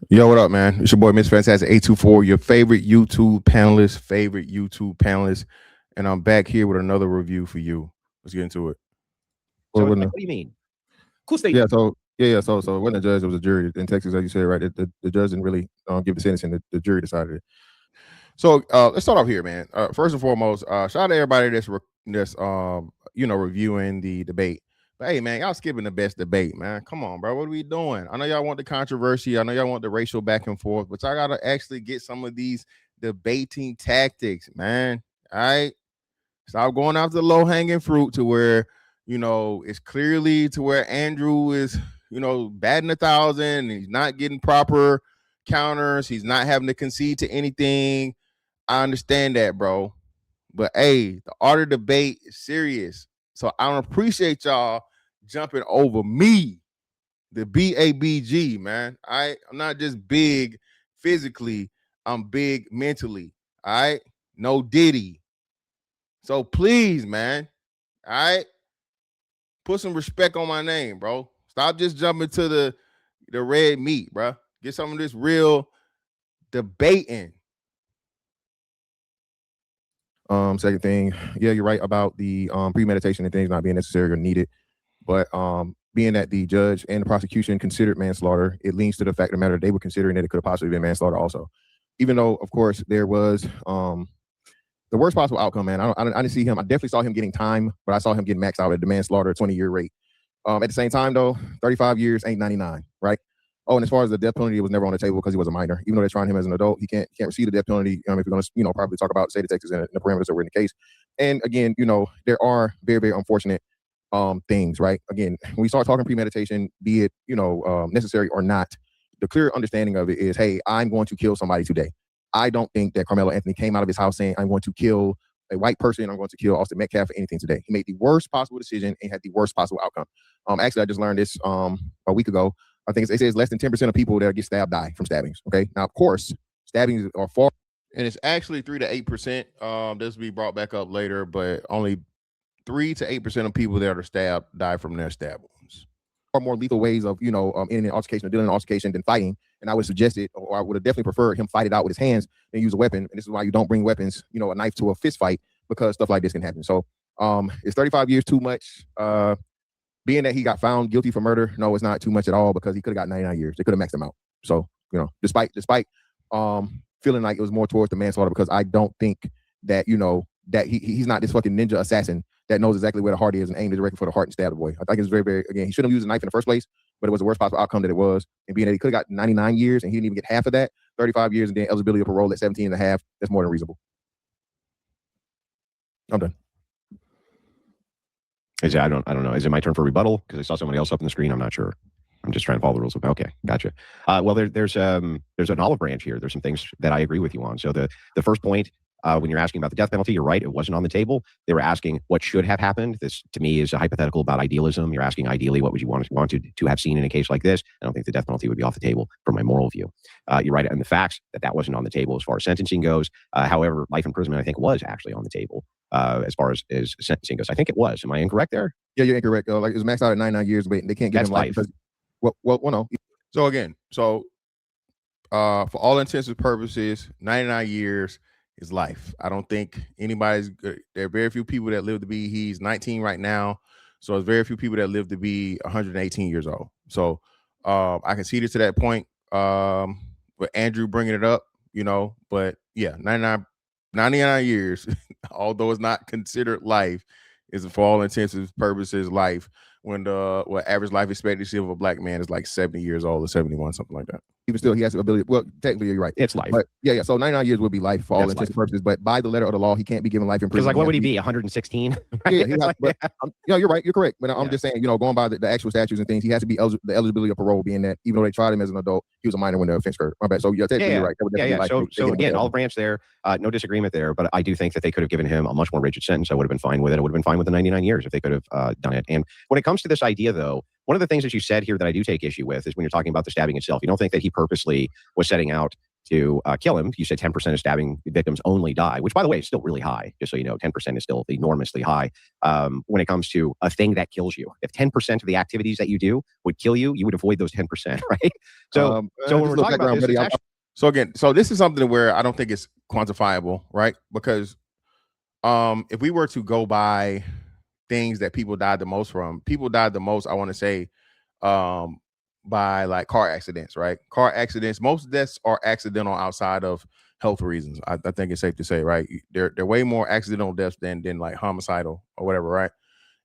Yo, what up, man? It's your boy, Miss Fantastic 824, your favorite YouTube panelist. And I'm back here with another review for you. Let's get into it. So Well, it's like, what do you mean? Cool statement. So it wasn't a judge, it was a jury in Texas, as you said, right? The judge didn't really give the sentence, and the jury decided it. So let's start off here, man. First and foremost, shout out to everybody that's reviewing the debate. But hey, man, y'all skipping the best debate, man. Come on, bro. What are we doing? I know y'all want the controversy. I know y'all want the racial back and forth, but y'all gotta actually get some of these debating tactics, man. All right. Stop going after the low hanging fruit to where it's clearly to where Andrew is batting 1,000. He's not getting proper counters. He's not having to concede to anything. I understand that, bro. But hey, the art of debate is serious. So I don't appreciate y'all jumping over me, the B.A.B.G, man. I'm not just big physically, I'm big mentally. All right. No Diddy. So please, man. All right. Put some respect on my name, bro. Stop just jumping to the red meat, bro. Get some of this real debating. Second thing, yeah, you're right about the premeditation and things not being necessary or needed. But being that the judge and the prosecution considered manslaughter, it leans to the fact of the matter they were considering that it could have possibly been manslaughter also. Even though, of course, there was the worst possible outcome, man. I didn't see him. I definitely saw him getting time, but I saw him getting maxed out at the manslaughter 20-year rate. At the same time, though, 35 years ain't 99, right? Oh, and as far as the death penalty, it was never on the table because he was a minor. Even though they're trying him as an adult, he can't receive the death penalty. If you're going to, probably talk about the state of Texas and the parameters that were in the case. And again, there are very, very unfortunate things, right? Again, when we start talking premeditation, be it, necessary or not, the clear understanding of it is, hey, I'm going to kill somebody today. I don't think that Carmelo Anthony came out of his house saying, I'm going to kill a white person, I'm going to kill Austin Metcalf or anything today. He made the worst possible decision and had the worst possible outcome. Actually, I just learned this a week ago. I think it says less than 10% of people that get stabbed die from stabbings. Okay. Now, of course, stabbings are far, and it's actually 3 to 8%. This will be brought back up later, but only 3 to 8% of people that are stabbed die from their stab wounds. Or more lethal ways of, in an altercation or dealing in an altercation than fighting. And I would suggest it, or I would have definitely preferred him fight it out with his hands than use a weapon. And this is why you don't bring weapons, a knife to a fist fight, because stuff like this can happen. So is 35 years too much? Being that he got found guilty for murder, no, it's not too much at all, because he could have got 99 years. They could have maxed him out. So, despite feeling like it was more towards the manslaughter, because I don't think that, that he's not this fucking ninja assassin that knows exactly where the heart is and aimed directly for the heart and stabbed the boy. I think it's very, very, again, he shouldn't have used a knife in the first place, but it was the worst possible outcome that it was. And being that he could have got 99 years and he didn't even get half of that, 35 years and then eligibility of parole at 17 and a half, that's more than reasonable. I'm done. I don't know. Is it my turn for rebuttal? Because I saw somebody else up on the screen. I'm not sure. I'm just trying to follow the rules. Okay, gotcha. Well, there's an olive branch here. There's some things that I agree with you on. So the first point, when you're asking about the death penalty, you're right. It wasn't on the table. They were asking what should have happened. This, to me, is a hypothetical about idealism. You're asking ideally what would you want to have seen in a case like this. I don't think the death penalty would be off the table from my moral view. You're right in the facts that wasn't on the table as far as sentencing goes. However, life imprisonment, I think, was actually on the table as far as sentencing goes. I think it was. Am I incorrect there? Yeah, you're incorrect. Like, it was maxed out at 99 years, but they can't give him life. Because, well, no. So again, for all intents and purposes, 99 years is life. I don't think anybody's good. There are very few people that live to be, he's 19 right now. So there's very few people that live to be 118 years old. So I conceded to that point with Andrew bringing it up, but yeah, 99 years, although it's not considered life, is for all intents and purposes life, when the average life expectancy of a black man is like 70 years old or 71, something like that. Even still, he has the ability. Well, technically, you're right. It's life. But yeah. So 99 years would be life for all intents and purposes. But by the letter of the law, he can't be given life in prison. Because what would he be? 116? Right? Yeah, you're right. You're correct. But I'm just saying, going by the actual statutes and things, he has to be the eligibility of parole, being that even though they tried him as an adult, he was a minor when the offense occurred. My bad. So technically, you're right. So again, olive branch there. No disagreement there. But I do think that they could have given him a much more rigid sentence. I would have been fine with it. I would have been fine with the 99 years if they could have done it. And when it comes to this idea, though, one of the things that you said here that I do take issue with is when you're talking about the stabbing itself. You don't think that he purposely was setting out to kill him. You said 10% of stabbing victims only die, which, by the way, is still really high. Just so you know, 10% is still enormously high when it comes to a thing that kills you. If 10% of the activities that you do would kill you, you would avoid those 10%, right? So when we're talking about this, so this is something where I don't think it's quantifiable, right? Because if we were to go by things that people died the most from, people died the most, I want to say, by like car accidents, right? Car accidents, most deaths are accidental outside of health reasons. I think it's safe to say, right? They're way more accidental deaths than like homicidal or whatever, right?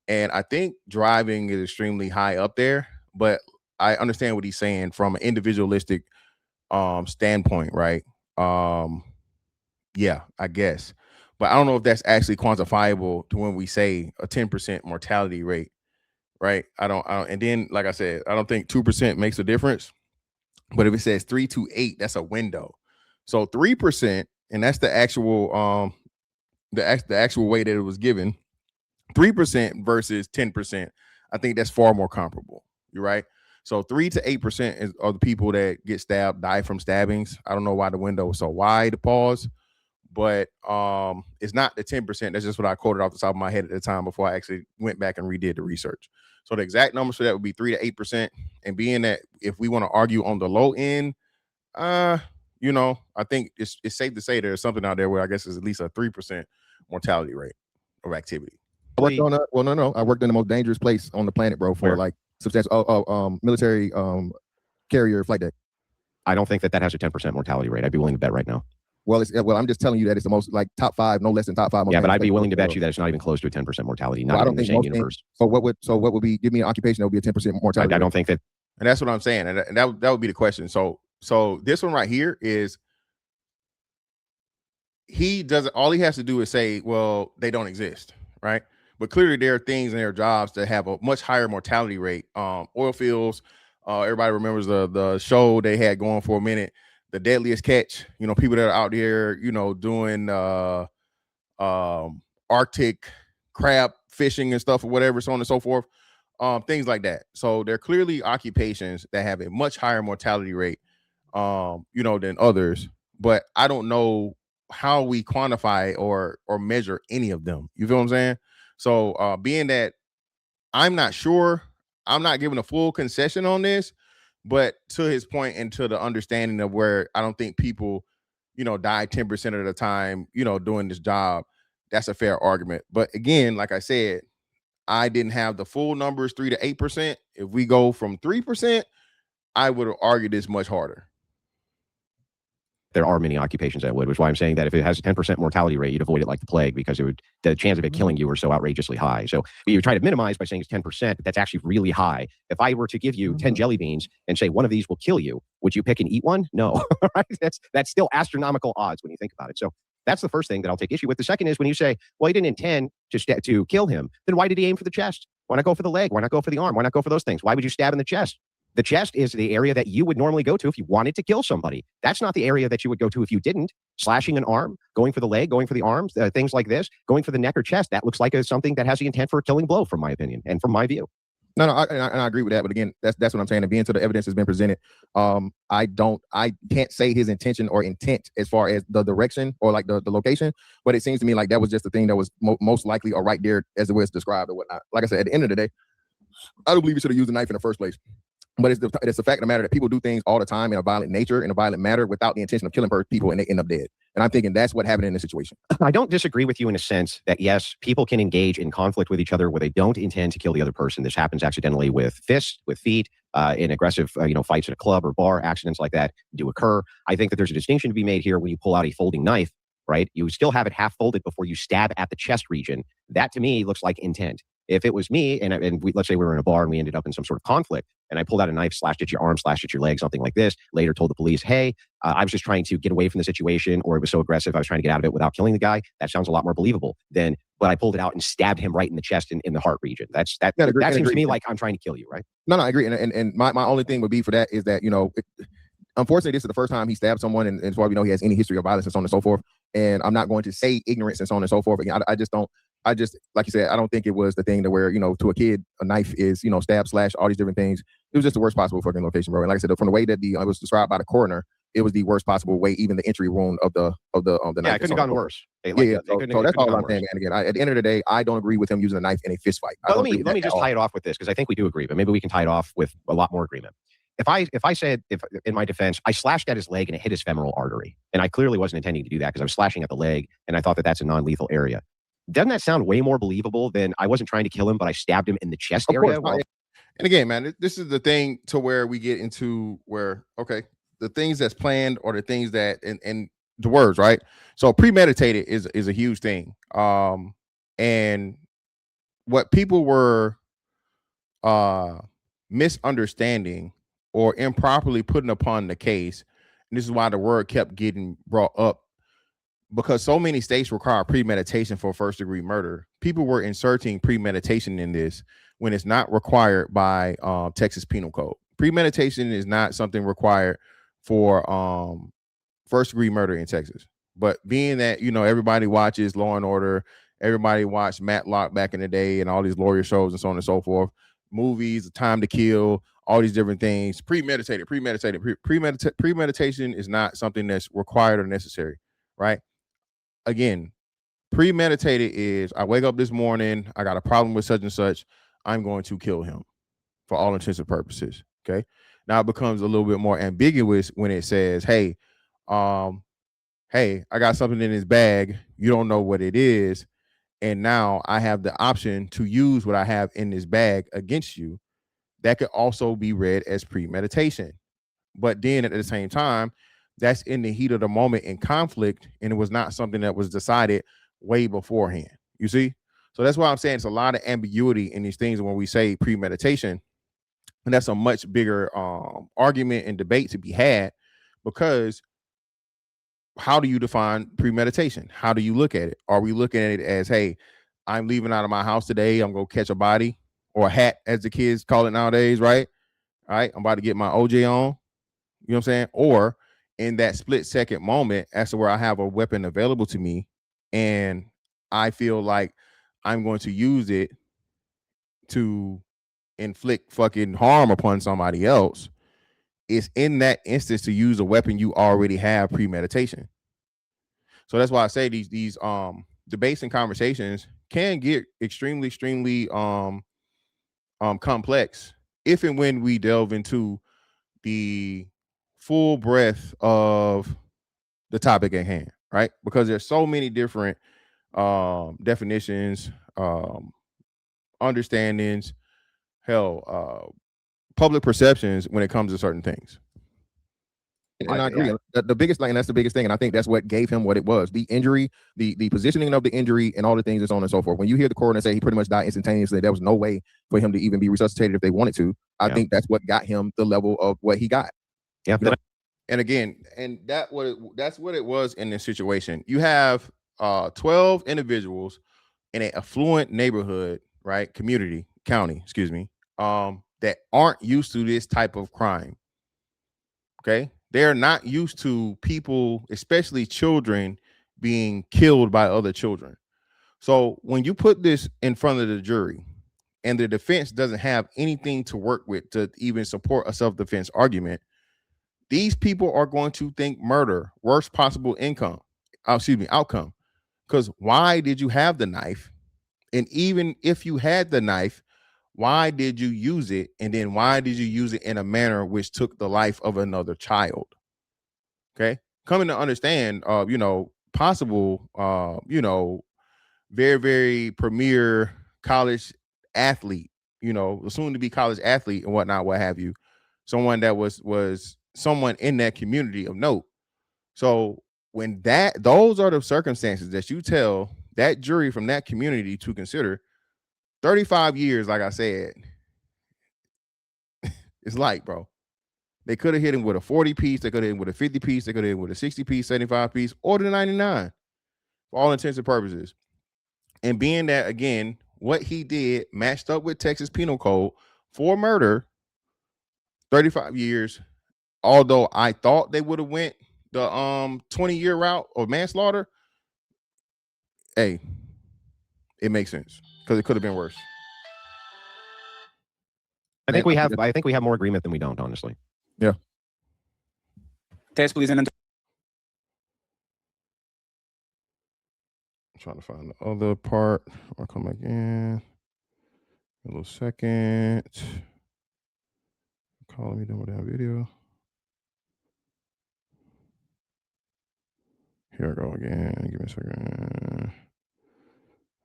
And I think driving is extremely high up there, but I understand what he's saying from an individualistic standpoint, right? Yeah, I guess. But I don't know if that's actually quantifiable to when we say a 10% mortality rate, right? I don't, and then, like I said, I don't think 2% makes a difference. But if it says 3 to 8, that's a window. So 3%, and that's the actual the actual way that it was given, 3% versus 10%. I think that's far more comparable. You're right. So 3 to 8% are the people that get stabbed, die from stabbings. I don't know why the window was so wide. Pause. But it's not the 10%. That's just what I quoted off the top of my head at the time before I actually went back and redid the research. So the exact numbers for that would be 3 to 8%. And being that if we want to argue on the low end, you know, I think it's safe to say there's something out there where I guess it's at least a 3% mortality rate of activity. I worked on I worked in the most dangerous place on the planet, bro, for like substantial military carrier flight deck. I don't think that has a 10% mortality rate. I'd be willing to bet right now. Well, I'm just telling you that it's the most like top 5, no less than top 5. Yeah, but I'd be willing to bet you that it's not even close to a 10% mortality. Not in the same universe. So what would be? Give me an occupation that would be a 10% mortality. I don't think that. And that's what I'm saying. And that would be the question. So this one right here is all he has to do is say, well, they don't exist, right? But clearly there are things in their jobs that have a much higher mortality rate. Oil fields. Everybody remembers the show they had going for a minute. The Deadliest Catch, you know, people that are out there, you know, doing Arctic crab fishing and stuff or whatever, so on and so forth, things like that. So they're clearly occupations that have a much higher mortality rate, you know, than others. But I don't know how we quantify or measure any of them. You feel what I'm saying? So being that I'm not sure, I'm not giving a full concession on this. But to his point and to the understanding of where I don't think people, you know, die 10% of the time, you know, doing this job, that's a fair argument. But again, like I said, I didn't have the full numbers, 3 to 8%. If we go from 3%, I would argue this much harder. There are many occupations that would, which is why I'm saying that if it has a 10% mortality rate, you'd avoid it like the plague because the chance of it killing you are so outrageously high. So you try to minimize by saying it's 10%, but that's actually really high. If I were to give you 10 jelly beans and say one of these will kill you, would you pick and eat one? No, right? That's still astronomical odds when you think about it. So that's the first thing that I'll take issue with. The second is when you say, well, he didn't intend to kill him, then why did he aim for the chest? Why not go for the leg? Why not go for the arm? Why not go for those things? Why would you stab in the chest? The chest is the area that you would normally go to if you wanted to kill somebody. That's not the area that you would go to if you didn't. Slashing an arm, going for the leg, going for the arms, things like this, going for the neck or chest, that looks like something that has the intent for a killing blow, from my opinion and from my view. No, I agree with that. But again, that's what I'm saying. And being until the evidence has been presented, I can't say his intention or intent as far as the direction or like the location. But it seems to me like that was just the thing that was most likely or right there as it was described or whatnot. Like I said, at the end of the day, I don't believe he should have used a knife in the first place. But it's the fact of the matter that people do things all the time in a violent nature, in a violent manner, without the intention of killing people, and they end up dead. And I'm thinking that's what happened in this situation. I don't disagree with you in a sense that, yes, people can engage in conflict with each other where they don't intend to kill the other person. This happens accidentally with fists, with feet, in aggressive fights at a club or bar. Accidents like that do occur. I think that there's a distinction to be made here when you pull out a folding knife, right? You still have it half folded before you stab at the chest region. That, to me, looks like intent. If it was me, and let's say we were in a bar and we ended up in some sort of conflict, and I pulled out a knife, slashed at your arm, slashed at your leg, something like this, later told the police, hey, I was just trying to get away from the situation, or it was so aggressive, I was trying to get out of it without killing the guy, that sounds a lot more believable than when I pulled it out and stabbed him right in the chest in the heart region. That seems to me like I'm trying to kill you, right? No, I agree. And my only thing would be for that is that, unfortunately, this is the first time he stabbed someone, and as far as we know, he has any history of violence and so on and so forth. And I'm not going to say ignorance and so on and so forth. Again, I just, like you said, I don't think it was the thing to where, to a kid, a knife is, stab, slash, all these different things. It was just the worst possible fucking location, bro. And like I said, from the way that it was described by the coroner, it was the worst possible way, even the entry wound of the Yeah, knife. it couldn't have gone worse. So that's all I'm saying, man. Again, at the end of the day, I don't agree with him using a knife in a fist fight. But let me just tie it off with this, because I think we do agree, but maybe we can tie it off with a lot more agreement. If I said, if in my defense, I slashed at his leg and it hit his femoral artery, and I clearly wasn't intending to do that because I was slashing at the leg, and I thought that that's a non-lethal area. Doesn't that sound way more believable than I wasn't trying to kill him, but I stabbed him in the chest area? And again, man, this is the thing to where we get into where, okay, the things that's planned or the things that, and the words, right? So premeditated is a huge thing. And what people were misunderstanding or improperly putting upon the case, and this is why the word kept getting brought up, because so many states require premeditation for first degree murder. People were inserting premeditation in this when it's not required by Texas Penal Code. Premeditation is not something required for first degree murder in Texas. But being that, you know, everybody watches Law and Order, everybody watched Matlock back in the day and all these lawyer shows and so on and so forth, movies, Time to Kill, all these different things, premeditation is not something that's required or necessary, right? Again, premeditated is I wake up this morning, I got a problem with such and such, I'm going to kill him for all intents and purposes. Okay. Now it becomes a little bit more ambiguous when it says, hey, I got something in his bag, you don't know what it is, and now I have the option to use what I have in this bag against you. That could also be read as premeditation. But then at the same time, that's in the heat of the moment in conflict, and it was not something that was decided way beforehand. You see? So that's why I'm saying it's a lot of ambiguity in these things when we say premeditation. And that's a much bigger argument and debate to be had, because how do you define premeditation? How do you look at it? Are we looking at it as, hey, I'm leaving out of my house today, I'm going to catch a body or a hat, as the kids call it nowadays, right? All right, I'm about to get my OJ on. You know what I'm saying? Or in that split second moment, as to where I have a weapon available to me and I feel like I'm going to use it to inflict fucking harm upon somebody else, it's in that instance to use a weapon you already have premeditation. So that's why I say these debates and conversations can get extremely complex if and when we delve into the full breadth of the topic at hand, right? Because there's so many different definitions, understandings, public perceptions when it comes to certain things. And I agree. The biggest thing, and that's the biggest thing, and I think that's what gave him what it was: the injury, the positioning of the injury, and all the things and so on and so forth. When you hear the coroner say he pretty much died instantaneously, there was no way for him to even be resuscitated if they wanted to. I think that's what got him the level of what he got. Yeah. You know? And again, and that's what it was in this situation. You have 12 individuals in an affluent neighborhood, right? County, excuse me, that aren't used to this type of crime. Okay. They're not used to people, especially children, being killed by other children. So when you put this in front of the jury and the defense doesn't have anything to work with to even support a self-defense argument, these people are going to think murder, worst possible outcome. Because why did you have the knife? And even if you had the knife, why did you use it? And then why did you use it in a manner which took the life of another child? Okay. Coming to understand, possible, very, very premier college athlete, soon to be college athlete and whatnot, what have you. Someone that was someone in that community of note. So when those are the circumstances that you tell that jury from that community to consider, 35 years, like I said, it's like, bro, they could have hit him with a 40 piece, they could have hit him with a 50 piece, they could have hit him with a 60 piece, 75 piece, or the 99 for all intents and purposes. And being that, again, what he did matched up with Texas Penal Code for murder, 35 years, although I thought they would have went the 20-year route of manslaughter, hey, it makes sense because it could have been worse. I think we have more agreement than we don't, honestly. Yeah. Test, please. And I'm trying to find the other part. I'll come back in a little second. Calling me done with that video. Here I go again. Give me a second.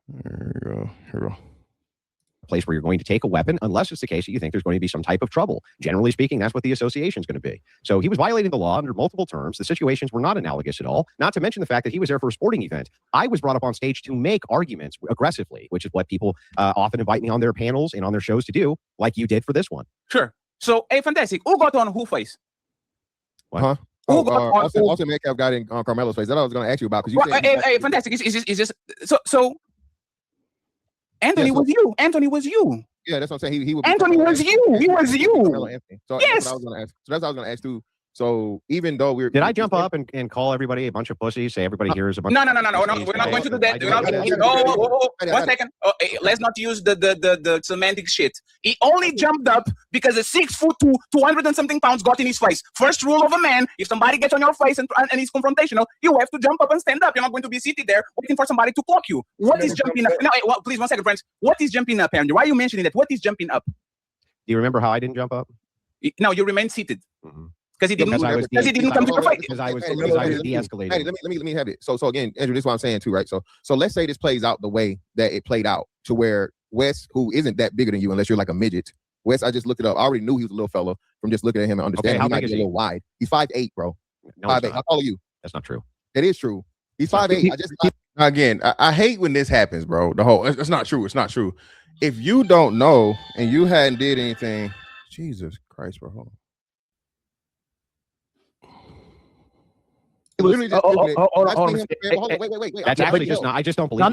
There we go. Here we go. Place where you're going to take a weapon unless it's the case that you think there's going to be some type of trouble. Generally speaking, that's what the association is going to be. So he was violating the law under multiple terms. The situations were not analogous at all, not to mention the fact that he was there for a sporting event. I was brought up on stage to make arguments aggressively, which is what people often invite me on their panels and on their shows to do, like you did for this one. Sure. So, hey, fantastic. Who got on who face? What? Huh? Who got on who? Also, Metcalf got in Carmelo's face. That's what I was going to ask you about. You Well, hey, fantastic. Is this so? Anthony was you. Anthony was you. Yeah, that's what I'm saying. He would. Anthony was you. He was you. So yes. That's what I was going to ask. So that's what I was going to ask too. So even though did I jump up and call everybody a bunch of pussies? Say everybody here is a bunch. No. We're not going to do that. No. 1 second. Let's not use the semantic shit. He only jumped up because a 6'2", 200 and something pounds got in his face. First rule of a man: if somebody gets on your face and he's confrontational, you have to jump up and stand up. You're not going to be seated there waiting for somebody to clock you. What is jumping up? No, please 1 second, friends. What is jumping up, Andrew? Why are you mentioning that? What is jumping up? Do you remember how I didn't jump up? No, you remain seated. Mm-hmm. Because he didn't come to your fight. Because I was de-escalating. Hey, let me have it. So again, Andrew, this is what I'm saying too, right? So let's say this plays out the way that it played out, to where Wes, who isn't that bigger than you unless you're like a midget. Wes, I just looked it up. I already knew he was a little fella from just looking at him and understanding. Okay, he might be a little wide. He's 5'8", bro. No, 5'8". How tall are you? That's not true. It is true. He's 5'8". I hate when this happens, bro. It's not true. It's not true. If you don't know and you hadn't did anything, Jesus Christ, bro. Hold on. Literally just wait. That's actually just not. I just don't believe.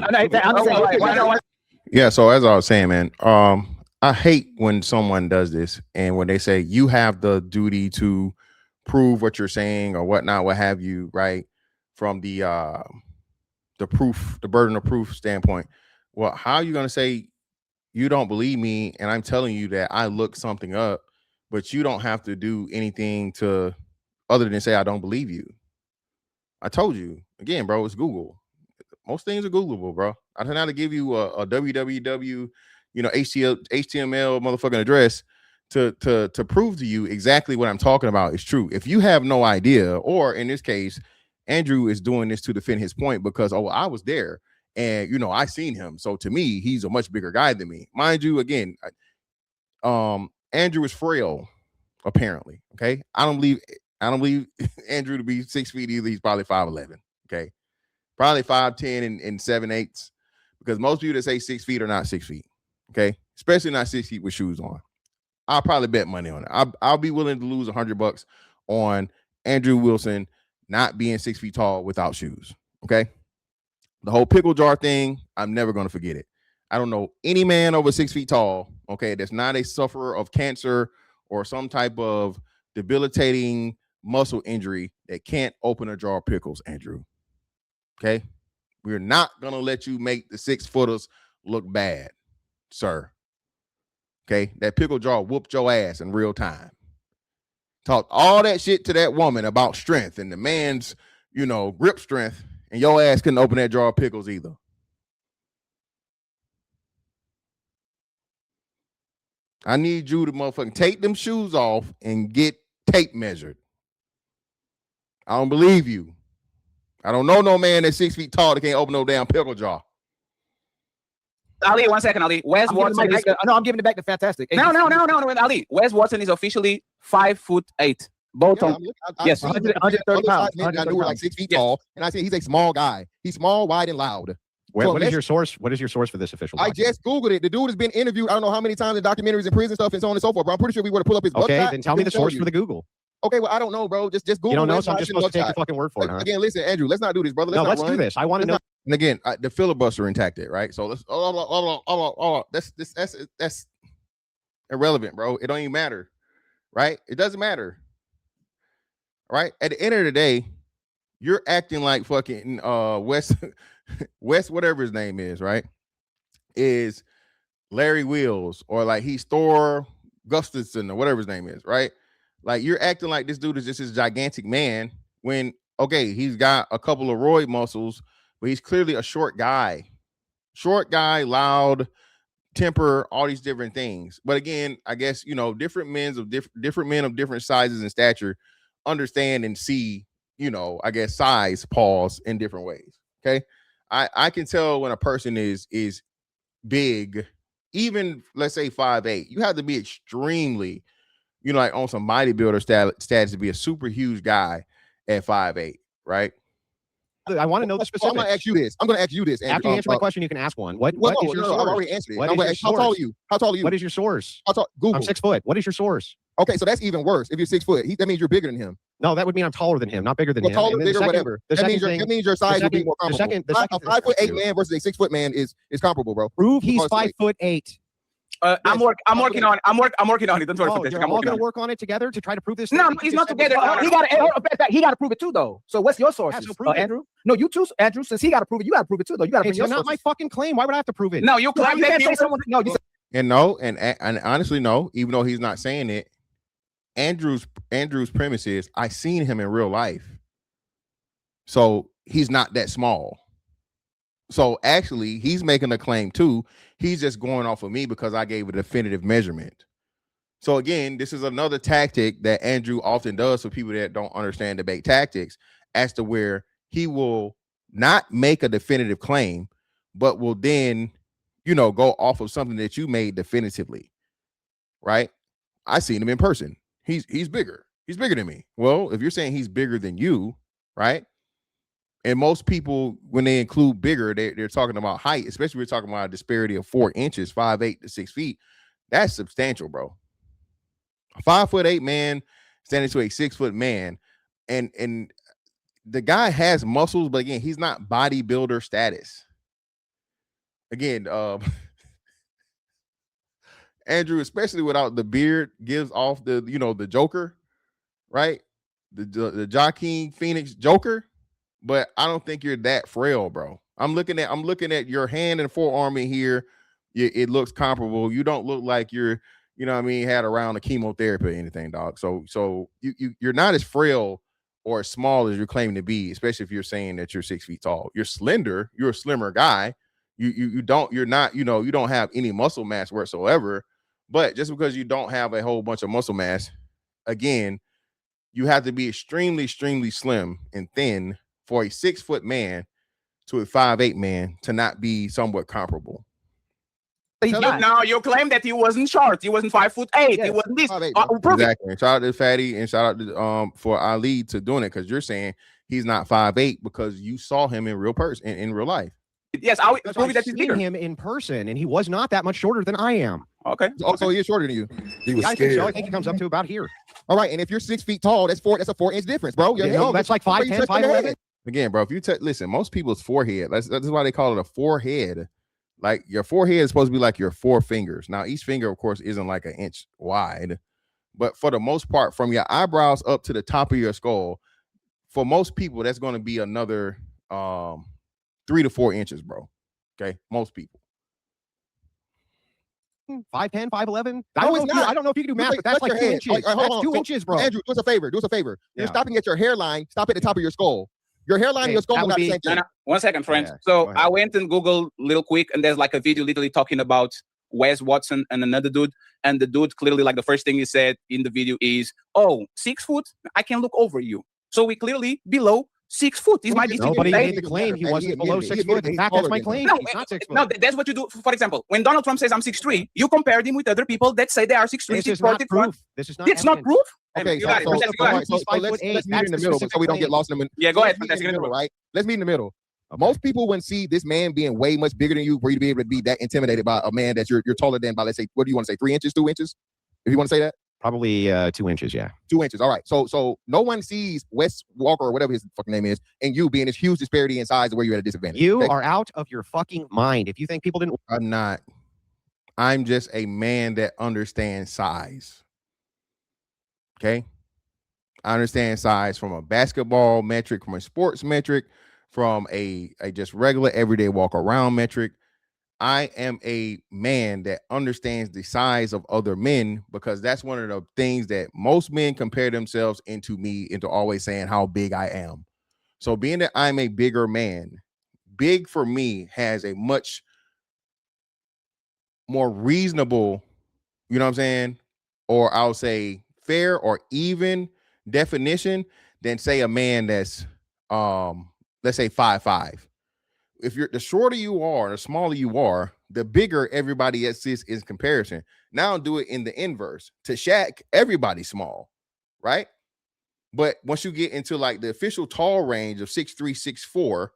Yeah. So as I was saying, man, I hate when someone does this and when they say you have the duty to prove what you're saying or whatnot, what have you, right? From the burden of proof standpoint. Well, how are you going to say you don't believe me and I'm telling you that I looked something up, but you don't have to do anything to other than say I don't believe you? I told you again, bro. It's Google. Most things are Googleable, bro. I don't have to give you a www, HTML motherfucking address to prove to you exactly what I'm talking about is true. If you have no idea, or in this case, Andrew is doing this to defend his point because I was there and I seen him. So to me, he's a much bigger guy than me. Mind you, again, Andrew is frail, apparently. Okay, I don't believe Andrew to be 6 feet either. He's probably 5'11". Okay, probably 5'10" and 7/8, because most people that say 6 feet are not 6 feet. Okay, especially not 6 feet with shoes on. I'll probably bet money on it. I'll be willing to lose $100 on Andrew Wilson not being 6 feet tall without shoes. Okay, the whole pickle jar thing, I'm never going to forget it. I don't know any man over 6 feet tall, okay, that's not a sufferer of cancer or some type of debilitating muscle injury that can't open a jar of pickles, Andrew. Okay, we're not gonna let you make the 6-footers look bad, sir. Okay, that pickle jar whooped your ass in real time. Talked all that shit to that woman about strength and the man's, grip strength, and your ass couldn't open that jar of pickles either. I need you to motherfucking take them shoes off and get tape measured. I don't believe you. I don't know no man that's 6 feet tall that can't open no damn pickle jar. Ali, 1 second, Ali. Wes Watson is... I'm giving it back to Fantastic. No, Ali. Wes Watson is officially 5'8". Both on. Yes, 130 pounds. I knew we're like 6 feet tall, and I said he's a small guy. He's small, wide, and loud. What is your source? What is your source for this official document? I just Googled it. The dude has been interviewed I don't know how many times in documentaries and prison stuff and so on and so forth, but I'm pretty sure we were to pull up his Okay, then tell me the source for the Google. Okay, well, I don't know, bro. Just Google. You don't know, so I'm just supposed to take your fucking word for it, huh? Again, listen, Andrew, let's not do this, brother. Let's do this. I want to know. And again, the filibuster intact it, right? So let's hold on. That's irrelevant, bro. It don't even matter, right? It doesn't matter, right? At the end of the day, you're acting like fucking West, whatever his name is, right? Is Larry Wheels, or like he's Thor Gustafson or whatever his name is, right? Like you're acting like this dude is just this gigantic man when okay, he's got a couple of roid muscles, but he's clearly a short guy. Short guy, loud, temper, all these different things. But again, I guess different men of different sizes and stature understand and see, I guess size pause in different ways. Okay. I can tell when a person is big, even let's say 5'8". You have to be extremely, like on some bodybuilder status to be a super huge guy at 5'8", right? I want to know the specifics. I'm going to ask you this. After you answer my question, you can ask one. What is your source? I've already answered it. How tall are you? How tall are you? What is your source? Google. I'm 6 foot. What is your source? Okay, so that's even worse. If you're 6 foot, that means you're bigger than him. No, that would mean I'm taller than him, not bigger than him. Taller, bigger, whatever. That means your size would be more comparable. A 5'8" man versus a 6 foot man is comparable, bro. Prove he's 5'8". I'm working on it. I'm working on it. Don't worry for this. You're all going to work on it together to try to prove this? No, he's not together. He got to prove it too, though. So what's your source, Andrew? No, you too, Andrew. Since he got to prove it, you got to prove it too, though. You got to bring your source. It's not my fucking claim. Why would I have to prove it? No, you claim that you say someone. No, you say. And honestly, no. Even though he's not saying it, Andrew's premise is I seen him in real life, so he's not that small. So actually, he's making a claim too. He's just going off of me because I gave a definitive measurement. So again, this is another tactic that Andrew often does for people that don't understand debate tactics, as to where he will not make a definitive claim, but will then, go off of something that you made definitively. Right? I seen him in person. He's bigger. He's bigger than me. Well, if you're saying he's bigger than you, right? And most people, when they include bigger, they're talking about height, especially we're talking about a disparity of 4 inches, 5'8" to 6 feet. That's substantial, bro. A 5'8" man standing to a 6 foot man. And the guy has muscles, but again, he's not bodybuilder status. Again, Andrew, especially without the beard, gives off the Joker, right? The Joaquin Phoenix Joker. But I don't think you're that frail, bro. I'm looking at your hand and forearm in here. It looks comparable. You don't look like you're, had around a chemotherapy or anything, dog. So you're not as frail or as small as you're claiming to be, especially if you're saying that you're 6 feet tall. You're slender. You're a slimmer guy. You don't have any muscle mass whatsoever. But just because you don't have a whole bunch of muscle mass, again, you have to be extremely, extremely slim and thin for a 6 foot man to a 5'8" man to not be somewhat comparable. Now you claim that he wasn't short. He wasn't 5'8". Yes. He wasn't this. Exactly. And shout out to Fatty and shout out to for Ali to doing it, because you're saying he's not 5'8" because you saw him in real person in real life. Yes, I'll prove that he's bigger. Him in person, and he was not that much shorter than I am. Okay. Also, he is shorter than you. He was I think he comes up to about here. All right, and if you're 6 feet tall, that's a 4-inch difference, bro. That's like 5'10", 5'11". Again, bro, if you listen, most people's forehead, that's why they call it a forehead. Like your forehead is supposed to be like your 4 fingers. Now, each finger, of course, isn't like an inch wide, but for the most part, from your eyebrows up to the top of your skull, for most people, that's going to be another 3 to 4 inches, bro. Okay, most people. 5'10", 5'11". I don't know if you can do math, but that's like 2 inches. That's 2 inches, bro. Andrew, do us a favor. Yeah. You're stopping at your hairline. Stop at the top of your skull. Your hairline and your skull are not the same thing. No. 1 second, friends. Yeah, so I went and Googled real quick, and there's like a video literally talking about Wes Watson and another dude. And the dude clearly, like the first thing he said in the video is, "Oh, 6 foot, I can look over you." So we clearly below 6 foot. This might be nobody made the claim he wasn't below 6 foot. In fact, that's my claim. No, he's not 6 foot. No, that's what you do. For example, when Donald Trump says I'm 6'3", you compared him with other people that say they are 6'3", 6'4", proof. This is not. It's not proof. Okay, you got it. Let's meet in the middle so we don't get lost in the middle. Yeah, go ahead. Let's meet in the middle, right? Let's meet in the middle. Okay. Most people wouldn't see this man being way much bigger than you for you to be able to be that intimidated by a man that you're taller than by, let's say, what do you want to say, 3 inches, 2 inches? If you want to say that? Probably 2 inches, yeah. 2 inches. All right. So no one sees Wes Walker or whatever his fucking name is, and you being this huge disparity in size where you're at a disadvantage. You are out of your fucking mind. If you think people didn't, I'm not. I'm just a man that understands size. Okay. I understand size from a basketball metric, from a sports metric, from a just regular everyday walk around metric. I am a man that understands the size of other men, because that's one of the things that most men compare themselves into always saying how big I am. So being that I'm a bigger man, big for me has a much more reasonable, you know what I'm saying? Or I'll say fair or even definition than say a man that's let's say 5'5". If you're the shorter you are, the smaller you are, the bigger everybody else is in comparison. Now do it in the inverse. To Shaq, everybody's small, right? But once you get into like the official tall range of 6'3", 6'4",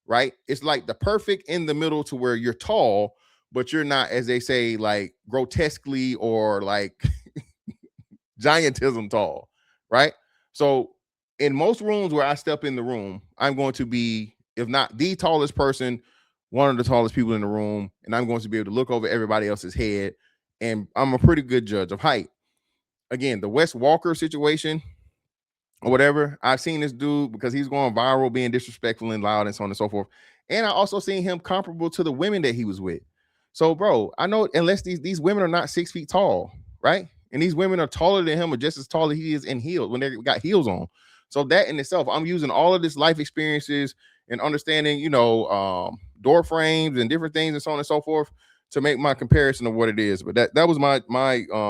right? It's like the perfect in the middle to where you're tall, but you're not, as they say, like grotesquely or like giantism tall, right? So in most rooms where I step in the room, I'm going to be, if not the tallest person, one of the tallest people in the room, and I'm going to be able to look over everybody else's head. And I'm a pretty good judge of height. Again, the Wes Walker situation or whatever, I've seen this dude because he's going viral being disrespectful and loud and so on and so forth. And I also seen him comparable to the women that he was with. So, bro, I know unless these women are not 6 feet tall, right? And these women are taller than him or just as tall as he is in heels when they got heels on. So that in itself, I'm using all of this life experiences and understanding, door frames and different things and so on and so forth to make my comparison of what it is. But that was my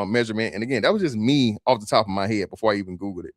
measurement. And again, that was just me off the top of my head before I even Googled it.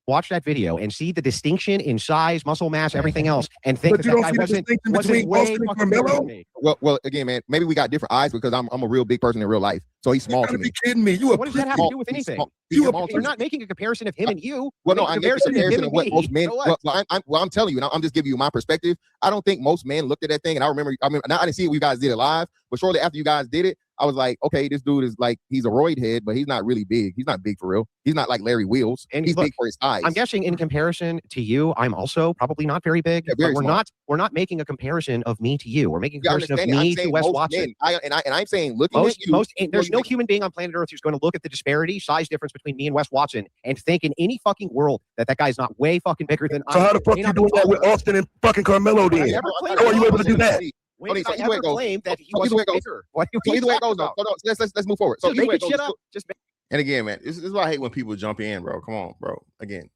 Watch that video and see the distinction in size, muscle mass, everything else, and think But that you don't guy see the wasn't distinction between way Austin and fucking bigger Carmelo? than me. Well, again, man, maybe we got different eyes because I'm a real big person in real life. So he's small You to gotta me. be kidding me. You a What does that have to do with anything? He's You a small to You're me. not making a comparison of him and you. Well, no, You're I'm making a comparison of what me. most men. So what? I'm telling you, I'm just giving you my perspective. I don't think most men looked at that thing, and I mean, now I didn't see it when you guys did it live, but shortly after you guys did it, I was like, okay, this dude is like, he's a roid head, but he's not really big. He's not big for real. He's not like Larry Wheels. And he's look, big for his size. I'm guessing in comparison to you, I'm also probably not very big. Yeah, very but small. we're not making a comparison of me to you. We're making a comparison of understand it. me I'm to saying Wes most Watson. men, I'm saying looking at you, There's no human being on planet Earth who's going to look at the disparity, size difference between me and Wes Watson and think in any fucking world that guy's not way fucking bigger than I So am. how the fuck you doing that with Austin and fucking Carmelo I then? never claimed How are you able to do that? When did so I either way ever it goes. claim that he So either wasn't way it goes. bigger? What are So you either way it talking goes, though. about? So let's move forward. So Just either way it making goes. shit up. Just And again, man, this is why I hate when people jump in, bro. Come on, bro. Again,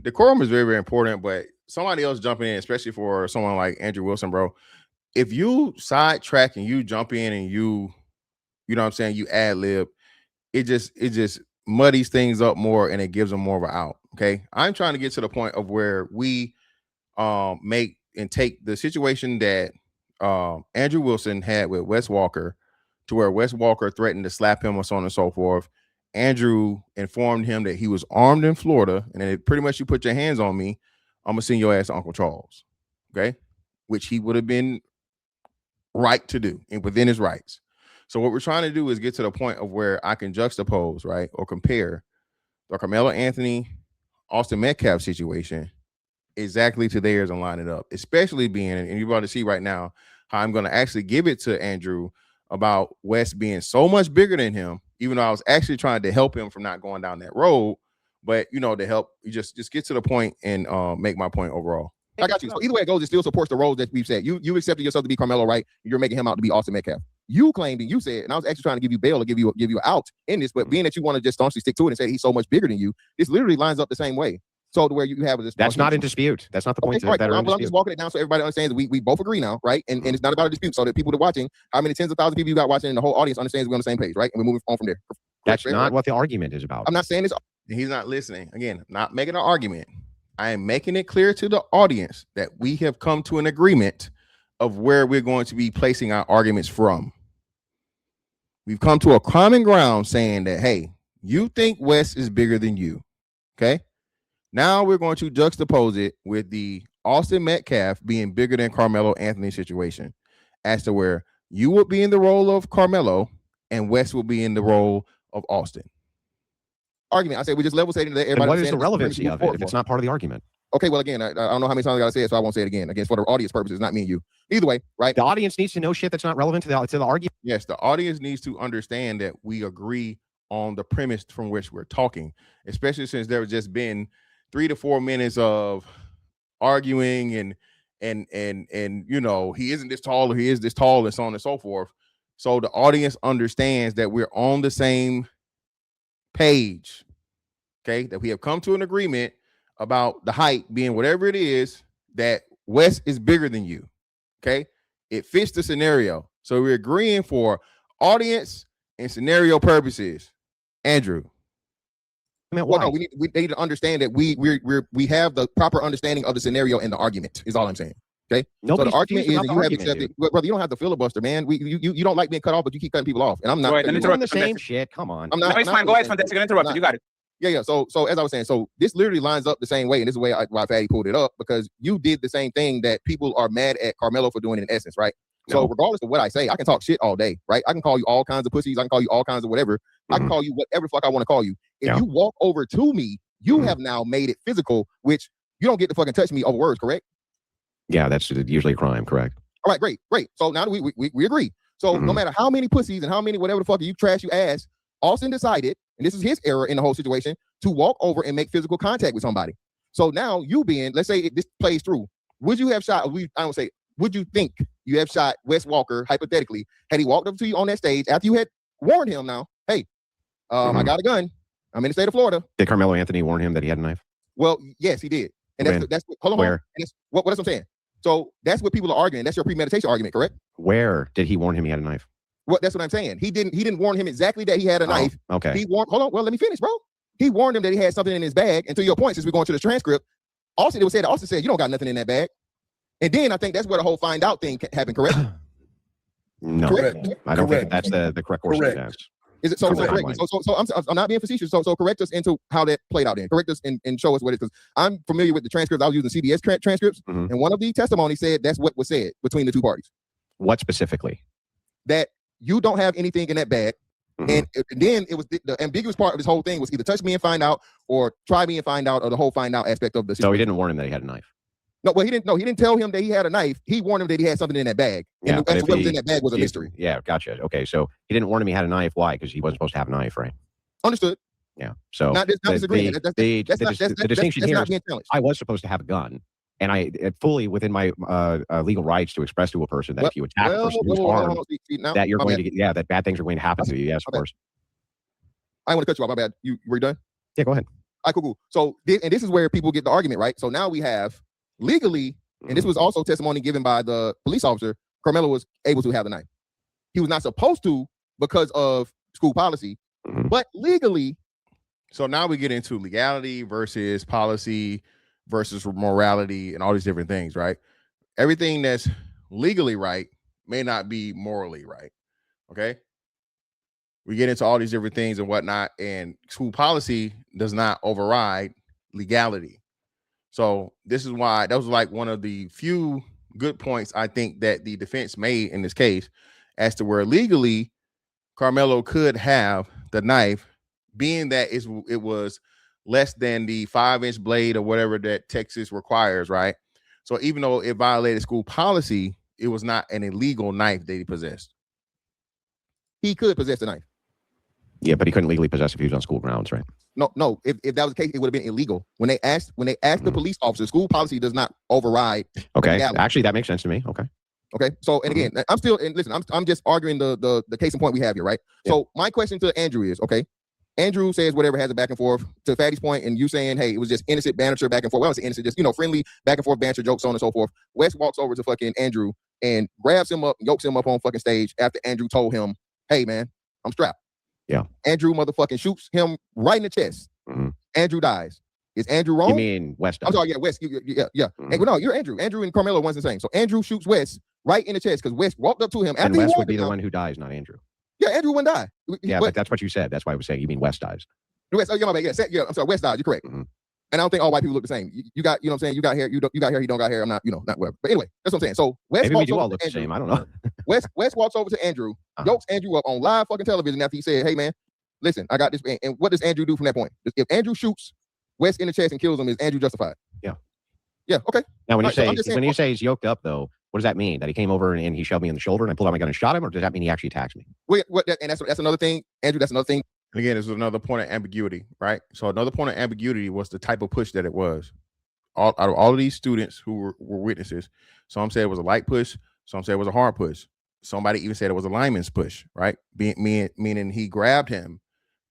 decorum is very, very important, but somebody else jumping in, especially for someone like Andrew Wilson, bro. If you sidetrack and you jump in and you know what I'm saying, you ad lib, it just muddies things up more and it gives them more of an out. Okay. I'm trying to get to the point of where we make and take the situation that Andrew Wilson had with Wes Walker, to where Wes Walker threatened to slap him or so on and so forth. Andrew informed him that he was armed in Florida, and then pretty much, you put your hands on me, I'm gonna send your ass to Uncle Charles. Okay, which he would have been right to do and within his rights. So what we're trying to do is get to the point of where I can juxtapose, right, or compare the Carmelo Anthony, Austin Metcalf situation exactly to theirs and line it up, especially being, and you're about to see right now how I'm going to actually give it to Andrew about Wes being so much bigger than him, even though I was actually trying to help him from not going down that road. But, to help you just get to the point and make my point overall. I got you. So either way it goes, it still supports the roles that we've said. You accepted yourself to be Carmelo, right? You're making him out to be Austin Metcalf. You claimed and you said, and I was actually trying to give you bail or give you out in this, but being that you want to just staunchly stick to it and say he's so much bigger than you, this literally lines up the same way. So to where you have this. That's not in dispute. That's not the point. Right. That I'm just walking it down so everybody understands that we both agree now, right? And it's not about a dispute. So that people that are watching, how many tens of thousands of people you got watching, and the whole audience understands we're on the same page, right? And we're moving on from there. That's not what the argument is about. I'm not saying this. He's not listening. Again, not making an argument. I am making it clear to the audience that we have come to an agreement of where we're going to be placing our arguments from. We've come to a common ground saying that, hey, you think Wes is bigger than you. Okay. Now we're going to juxtapose it with the Austin Metcalf being bigger than Carmelo Anthony situation, as to where you would be in the role of Carmelo and Wes will be in the role of Austin. Argument. I say we just level setting that everybody. And what is the relevancy of it if it's not part of the argument? Okay, well, again, I don't know how many times I gotta say it, so I won't say it again. Again, for the audience purposes, not me and you. Either way, right? The audience needs to know shit that's not relevant to the argument. Yes, the audience needs to understand that we agree on the premise from which we're talking, especially since there has just been 3 to 4 minutes of arguing and you know, he isn't this tall or he is this tall and so on and so forth. So the audience understands that we're on the same page. Okay, that we have come to an agreement about the height being whatever it is, that Wes is bigger than you. Okay, it fits the scenario. So we're agreeing for audience and scenario purposes. Andrew. I mean, Well, why? no, we need to understand that we have the proper understanding of the scenario and the argument, is all I'm saying. Okay. Nobody's So the argument confused is about that the you have argument, accepted, dude. well, brother, you don't have to filibuster, man. You don't like being cut off, but you keep cutting people off. And I'm not. Right, You're let me doing the interrupt. same shit. Come on. I'm No, not. it's fine. Go ahead, Fantastic. I interrupted. You got it. Yeah. So as I was saying, so this literally lines up the same way, and this is why Fatty pulled it up, because you did the same thing that people are mad at Carmelo for doing in essence, right? So regardless of what I say, I can talk shit all day, right? I can call you all kinds of pussies. I can call you all kinds of whatever. I can call you whatever the fuck I want to call you. If you walk over to me, you have now made it physical, which you don't get to fucking touch me over words, correct? Yeah, that's usually a crime, correct? All right, great. So now we agree. So no matter how many pussies and how many whatever the fuck you trash you ass, Austin decided, and this is his error in the whole situation, to walk over and make physical contact with somebody. So now you being, let's say this plays through, would you have shot? Would you think you have shot Wes Walker hypothetically had he walked up to you on that stage after you had warned him? Now, hey, I got a gun. I'm in the state of Florida. Did Carmelo Anthony warn him that he had a knife? Well, yes, he did, and that's hold on. Where? And what I'm saying. So that's what people are arguing. That's your premeditation argument, correct? Where did he warn him he had a knife? What? That's what I'm saying. He didn't warn him exactly that he had a knife. Okay. He warned. Hold on. Well, let me finish, bro. He warned him that he had something in his bag. And to your point, since we're going to the transcript, Austin said you don't got nothing in that bag. And then I think that's where the whole find out thing happened, correct? No, Correct. I don't think that's the correct course of events. Is it so? Correct. Correct. So I'm not being facetious. So correct us into how that played out. Then correct us and show us what it is. Because I'm familiar with the transcripts. I was using CBS transcripts, and one of the testimonies said that's what was said between the two parties. What specifically? That you don't have anything in that bag. And then it was the ambiguous part of this whole thing was either touch me and find out, or try me and find out, or the whole find out aspect of the situation. So he didn't warn him that he had a knife. No, well, he didn't. No, he didn't tell him that he had a knife. He warned him that he had something in that bag. Yeah, and what was in that bag was a mystery. Yeah, gotcha. Okay, so he didn't warn him he had a knife. Why? Because he wasn't supposed to have a knife, right? Understood. Yeah. So not disagreeing. The distinction here is being challenged. I was supposed to have a gun, and I fully within my legal rights to express to a person that if you attack a person who's armed, that you're going to get that bad things are going to happen to you. Yes, of course. I want to cut you off. My bad. You were done? Yeah, go ahead. All right, cool. So, and this is where people get the argument, right? So now we have legally, and this was also testimony given by the police officer, Carmelo was able to have the knife. He was not supposed to because of school policy, but legally. So now we get into legality versus policy versus morality and all these different things, right? Everything that's legally right may not be morally right. Okay. We get into all these different things and whatnot, and school policy does not override legality. So this is why that was like one of the few good points I think that the defense made in this case, as to where legally Carmelo could have the knife, being that it was less than the 5-inch blade or whatever that Texas requires, right? So even though it violated school policy, it was not an illegal knife that he possessed. He could possess the knife. Yeah, but he couldn't legally possess if he was on school grounds, right? No. If that was the case, it would have been illegal. When they asked the police officer, school policy does not override. Okay, legality. actually, that makes sense to me. Okay. So, and again, I'm still, and listen, I'm just arguing the case in point we have here, right? Yeah. So my question to Andrew is, okay, Andrew says whatever, has a back and forth to Fatty's point, and you saying, hey, it was just innocent banter back and forth. Well, it's innocent, just friendly back and forth banter, jokes, so on and so forth. Wes walks over to fucking Andrew and grabs him up, yokes him up on fucking stage after Andrew told him, hey man, I'm strapped. Yeah. Andrew motherfucking shoots him right in the chest. Andrew dies. Is Andrew wrong? You mean Wes dies? I'm sorry, yeah, Wes. Yeah. Hey, well, no, you're Andrew. Andrew and Carmelo one's the same. So Andrew shoots Wes right in the chest because Wes walked up to him after and he Wes warned would be him. the one who dies, not Andrew. Yeah, Andrew wouldn't die. Yeah, but that's what you said. That's why I was saying you mean Wes dies. Wes, yeah, my bad. Yeah, I'm sorry, Wes dies. You're correct. And I don't think all white people look the same. You got, what I'm saying? You got hair, you got hair, he don't got hair. I'm not, not whatever. But anyway, that's what I'm saying. So Wes maybe we do all look the same. I don't know. Wes walks over to Andrew, yokes Andrew up on live fucking television after he said, hey man, listen, I got this. And what does Andrew do from that point? If Andrew shoots Wes in the chest and kills him, is Andrew justified? Yeah. Yeah, okay. Now when you say he's yoked up though, what does that mean? That he came over and he shoved me in the shoulder and I pulled out my gun and shot him, or does that mean he actually attacked me? And that's another thing, Andrew, that's another thing. And again, this was another point of ambiguity, right? So another point of ambiguity was the type of push that it was. out of all of these students who were witnesses, some said it was a light push, some said it was a hard push. Somebody even said it was a lineman's push, right? Meaning he grabbed him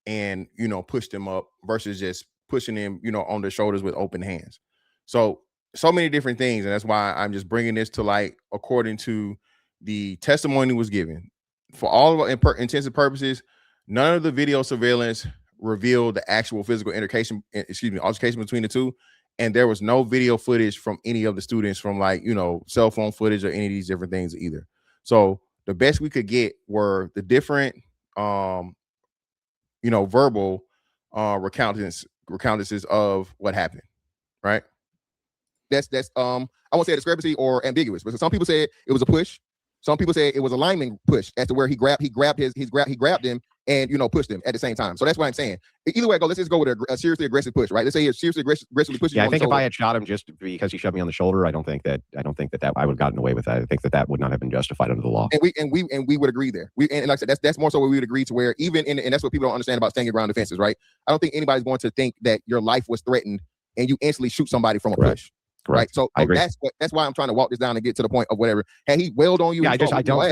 and, you know, pushed him up versus just pushing him, you know, on the shoulders with open hands. So many different things. And that's why I'm just bringing this to light according to the testimony was given. For all of intents and purposes, none of the video surveillance revealed the actual physical altercation between the two. And there was no video footage from any of the students from, like, you know, cell phone footage or any of these different things either. So the best we could get were the different, you know, verbal recountances of what happened, right? That's I won't say a discrepancy or ambiguous, because some people said it was a push. Some people say it was a lineman push as to where he grabbed him and, you know, pushed him at the same time. So that's what I'm saying. Either way I go, let's just go with a seriously aggressive push, right? Let's say he seriously aggressively pushes. Yeah, you I think on the if I had shot him just because he shoved me on the shoulder, I don't think that I would have gotten away with that. I think that would not have been justified under the law. And we would agree there. And like I said, that's more so where we would agree to, where even and that's what people don't understand about stand your ground defenses, right? I don't think anybody's going to think that your life was threatened and you instantly shoot somebody from a push. Right. So that's why I'm trying to walk this down and get to the point of whatever. Had he wailed on you? Yeah,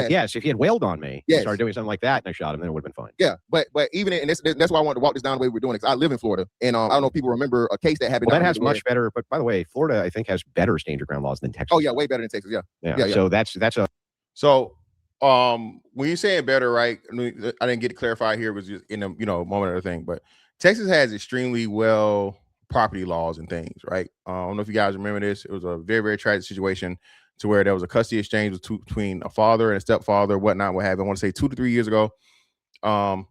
yes, if he had wailed on me, and started doing something like that, and I shot him, then it would have been fine. Yeah, but even and that's why I wanted to walk this down the way we're doing it. Because I live in Florida, and I don't know if people remember a case that happened. Well, that has much better. But by the way, Florida, I think, has better stand your ground laws than Texas. Oh yeah, way better than Texas. Yeah. So that's a. So when you're saying better, right? I didn't get it clarified here. It was just in a moment of the thing, but Texas has extremely well property laws and things, right? I don't know if you guys remember this. It was a very, very tragic situation to where there was a custody exchange between a father and a stepfather, whatnot, what have you. I want to say 2 to 3 years ago. The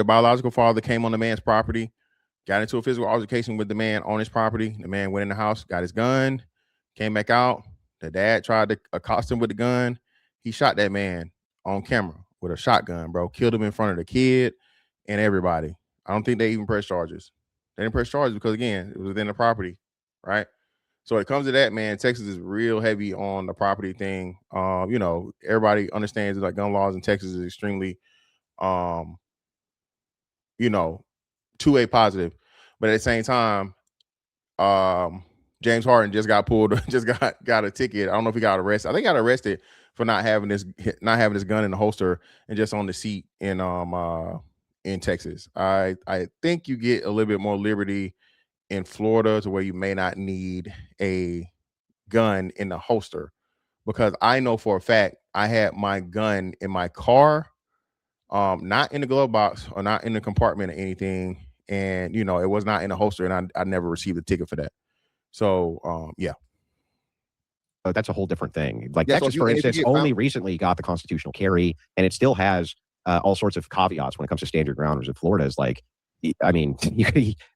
biological father, came on the man's property, got into a physical altercation with the man on his property. The man went in the house, got his gun, came back out. The dad tried to accost him with the gun. He shot that man on camera with a shotgun, bro. Killed him in front of the kid and everybody. I don't think they even pressed charges. They didn't press charges because, again, it was within the property, right? So when it comes to that, man, Texas is real heavy on the property thing. You know, everybody understands that, like, gun laws in Texas is extremely, you know, 2A positive. But at the same time, James Harden just got pulled, just got a ticket. I don't know if he got arrested. I think he got arrested for not having this gun in the holster and just on the seat in Texas. I think you get a little bit more liberty in Florida to where you may not need a gun in the holster, because I know for a fact I had my gun in my car, not in the glove box or not in the compartment or anything, and, you know, it was not in the holster, and I never received a ticket for that. So yeah. That's a whole different thing. Like, Texas, for instance, only recently got the constitutional carry, and it still has all sorts of caveats when it comes to stand your ground. Whereas in Florida is like, I mean,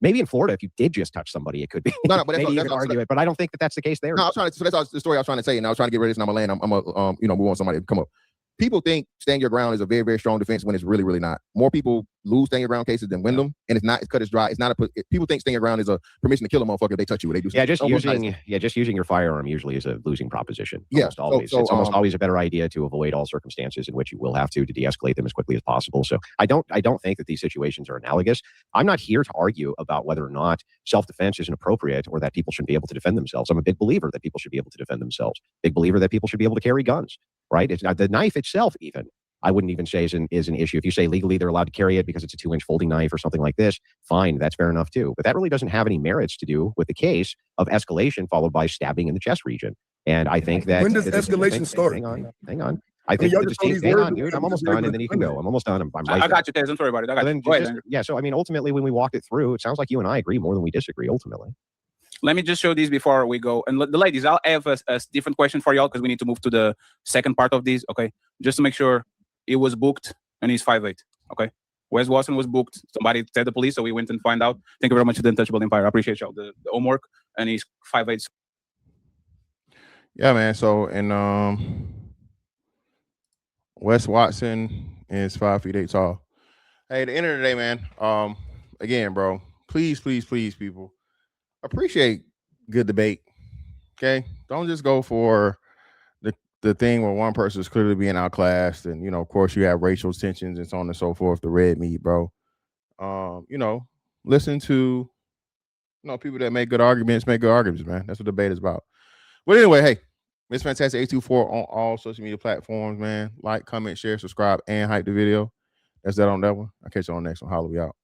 maybe in Florida, if you did just touch somebody, it could be. No, but maybe you can argue it, but I don't think that's the case there. No, that's the story I was trying to say, and I was trying to get rid of this, and I'm gonna land. We want somebody to come up. People think stand your ground is a very, very strong defense when it's really, really not. More people lose stand your ground cases than win them, and it's not. It's cut as dry. It's not people think stand your ground is a permission to kill a motherfucker if they touch you. They do. Yeah, just using your firearm usually is a losing proposition. Almost always. It's almost always a better idea to avoid all circumstances in which you will have to de-escalate them as quickly as possible. So I don't think that these situations are analogous. I'm not here to argue about whether or not self-defense is inappropriate or that people shouldn't be able to defend themselves. I'm a big believer that people should be able to defend themselves. Big believer that people should be able to carry guns. Right? It's not the knife itself, even. I wouldn't even say is an issue. If you say legally they're allowed to carry it because it's a 2-inch folding knife or something like this, fine, that's fair enough too. But that really doesn't have any merits to do with the case of escalation followed by stabbing in the chest region. And I think that when does escalation start? Hang on. I think hang on, dude. I'm almost done, and then you can go. I'm almost done. I got you, Tez. Don't worry about it. I got you. Go ahead, yeah. So I mean, ultimately, when we walked it through, it sounds like you and I agree more than we disagree. Ultimately. Let me just show these before we go. And the ladies, I'll have a different question for y'all because we need to move to the second part of this. Okay. Just to make sure it was booked and he's 5'8". Okay. Wes Watson was booked. Somebody said the police, so we went and find out. Thank you very much to the Untouchable Empire. I appreciate y'all. The homework, and he's 5'8". Yeah, man. So, and Wes Watson is 5'8" tall. Hey, at the end of the day, man, again, bro, please, people, appreciate good debate. Okay, don't just go for the thing where one person is clearly being outclassed, and, you know, of course, you have racial tensions and so on and so forth. The red meat, bro. You know, listen to No, people that make good arguments, man. That's what debate is about. But anyway, hey, Miss Fantastic 824 on all social media platforms, man. Like, comment, share, subscribe, and hype the video. That's that on that one. I'll catch you on the next one. Holla, we out.